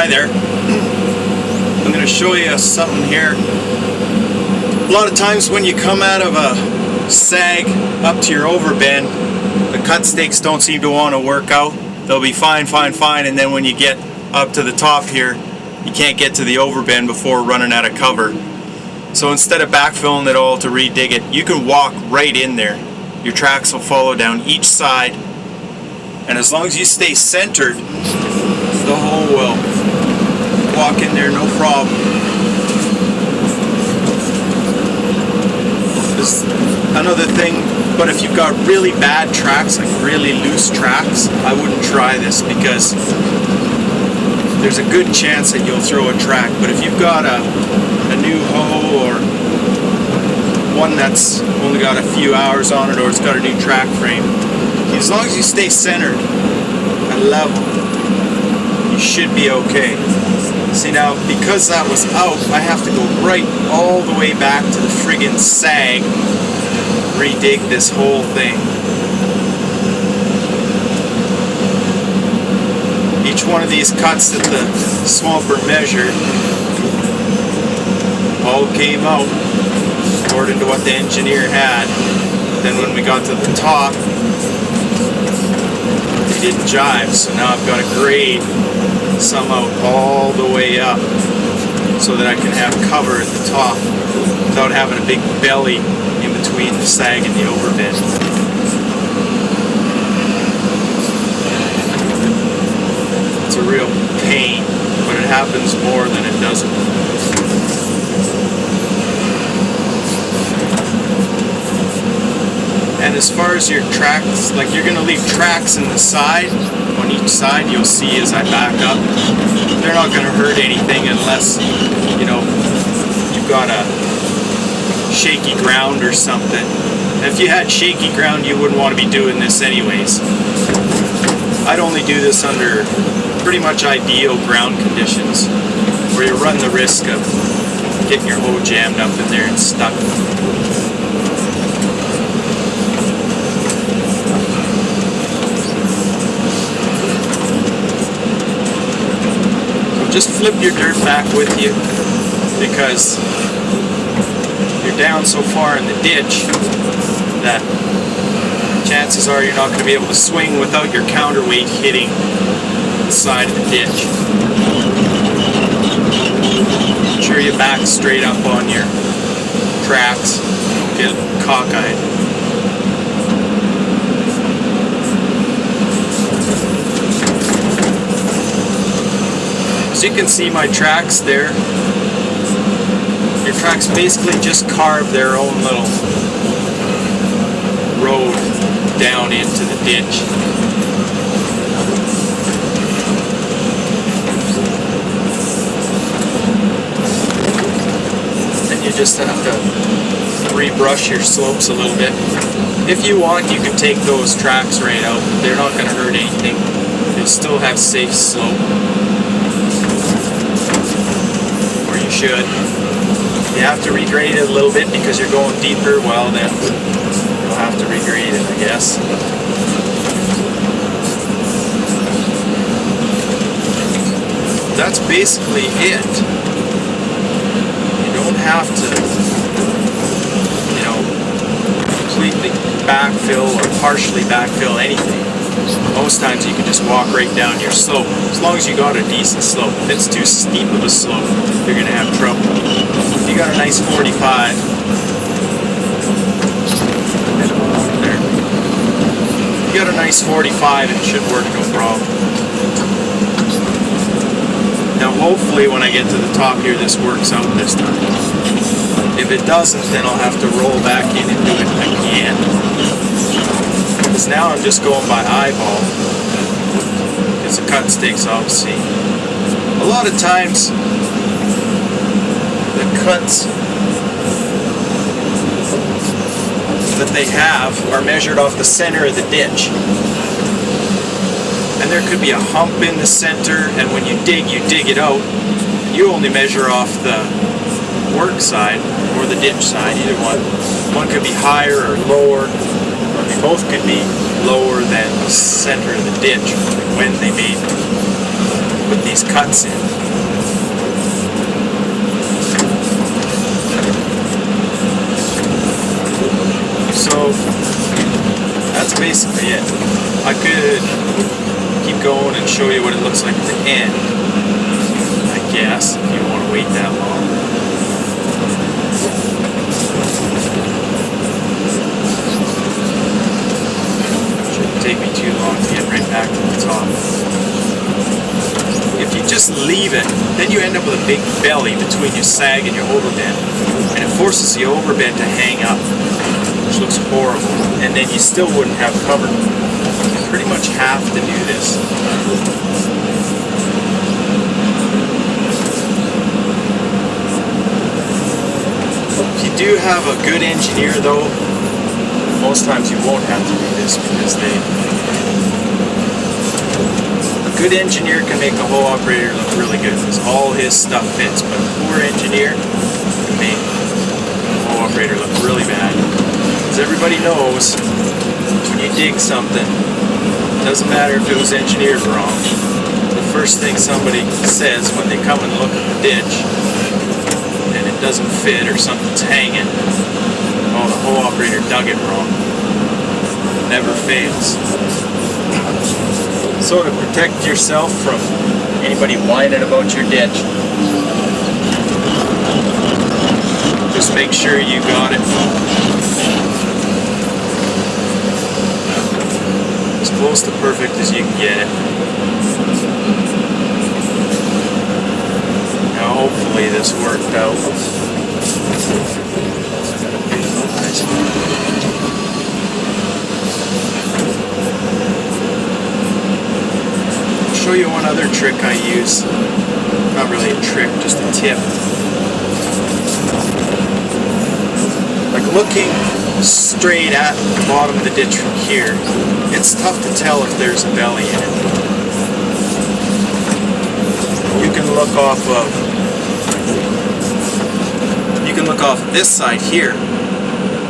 Hi there. I'm going to show you something here. A lot of times when you come out of a sag up to your overbend, the cut stakes don't seem to want to work out. They'll be fine, and then when you get up to the top here, you can't get to the overbend before running out of cover. So instead of backfilling it all to re-dig it, you can walk right in there. Your tracks will follow down each side, and as long as you stay centered, the hole will walk in there no problem. There's another thing, but if you've got really bad tracks, like really loose tracks, I wouldn't try this because there's a good chance that you'll throw a track. But if you've got a new hoe or one that's only got a few hours on it, or it's got a new track frame, as long as you stay centered and level, you should be okay. See, now because that was out, I have to go right all the way back to the friggin' sag, redig this whole thing. Each one of these cuts that the swamper measured all came out according to what the engineer had. Then when we got to the top, they didn't jive, so now I've got to grade some out all the way up so that I can have cover at the top without having a big belly in between the sag and the overbend. It's a real pain, but it happens more than it doesn't. And as far as your tracks, like you're going to leave tracks in the side, on each side you'll see as I back up. They're not going to hurt anything unless, you know, you've got a shaky ground or something. And if you had shaky ground, you wouldn't want to be doing this anyways. I'd only do this under pretty much ideal ground conditions, where you run the risk of getting your hoe jammed up in there and stuck. Just flip your dirt back with you, because you're down so far in the ditch that chances are you're not going to be able to swing without your counterweight hitting the side of the ditch. Make sure you back straight up on your tracks. Don't get cockeyed. As you can see my tracks there, your tracks basically just carve their own little road down into the ditch. And you just have to rebrush your slopes a little bit. If you want, you can take those tracks right out. They're not going to hurt anything. You'll still have safe slope. Should. You have to regrade it a little bit because you're going deeper, well then you'll have to regrade it, I guess. That's basically it. You don't have to, you know, completely backfill or partially backfill anything. Most times you can just walk right down your slope, as long as you got a decent slope. If it's too steep of a slope, you're going to have trouble. If you got a nice 45, there. If you got a nice 45, it should work no problem. Now hopefully when I get to the top here, this works out this time. If it doesn't, then I'll have to roll back in and do it again. Because now I'm just going by eyeball. It's a cut stakes, obviously. A lot of times, the cuts that they have are measured off the center of the ditch. And there could be a hump in the center, and when you dig it out. You only measure off the work side or the ditch side, either one. One could be higher or lower. They both could be lower than the center of the ditch when they put these cuts in. and show you what it looks like at the end, I guess, if you don't want to wait that long. Shouldn't take me too long to get right back to the top. If you just leave it, then you end up with a big belly between your sag and your overbend, and it forces the overbend to hang up, which looks horrible, and then you still wouldn't have cover. You pretty much have to do this. If you do have a good engineer though, most times you won't have to do this because a good engineer can make a whole operator look really good because all his stuff fits, but a poor engineer can make a whole operator look really bad. Because everybody knows when you dig something, it doesn't matter if it was engineered wrong. The first thing somebody says when they come and look at the ditch and it doesn't fit or something's hanging, oh, the whole operator dug it wrong. It never fails. So to protect yourself from anybody whining about your ditch, just make sure you got it as close to perfect as you can get it. Now hopefully this worked out. Show you one other trick I use. Not really a trick, just a tip. Like looking straight at the bottom of the ditch from here, it's tough to tell if there's a belly in it. You can look off this side here.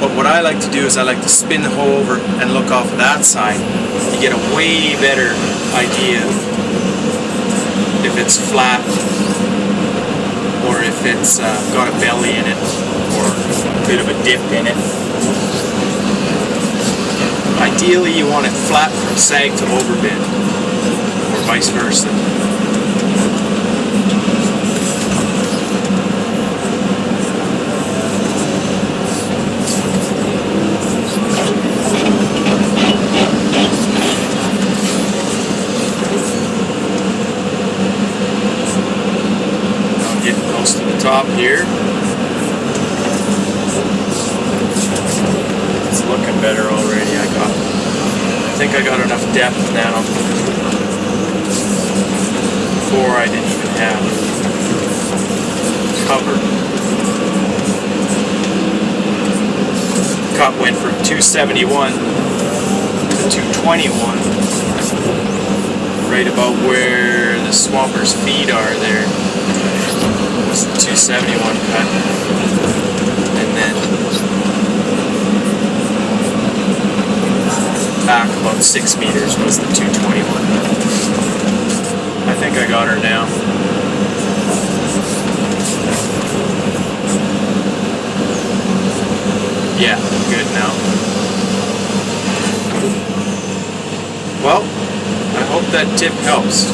But what I like to do is I like to spin the hoe over and look off of that side. You get a way better idea if it's flat or if it's got a belly in it or a bit of a dip in it. Ideally you want it flat from sag to overbend or vice versa. Top here. It's looking better already. I think I got enough depth now. Before I didn't even have cover. Cut went from 271 to 221. Right about where the swampers' feet are there. 271 cut, and then back about 6 meters was the 221. I think I got her now. Yeah, good now. Well, I hope that tip helps.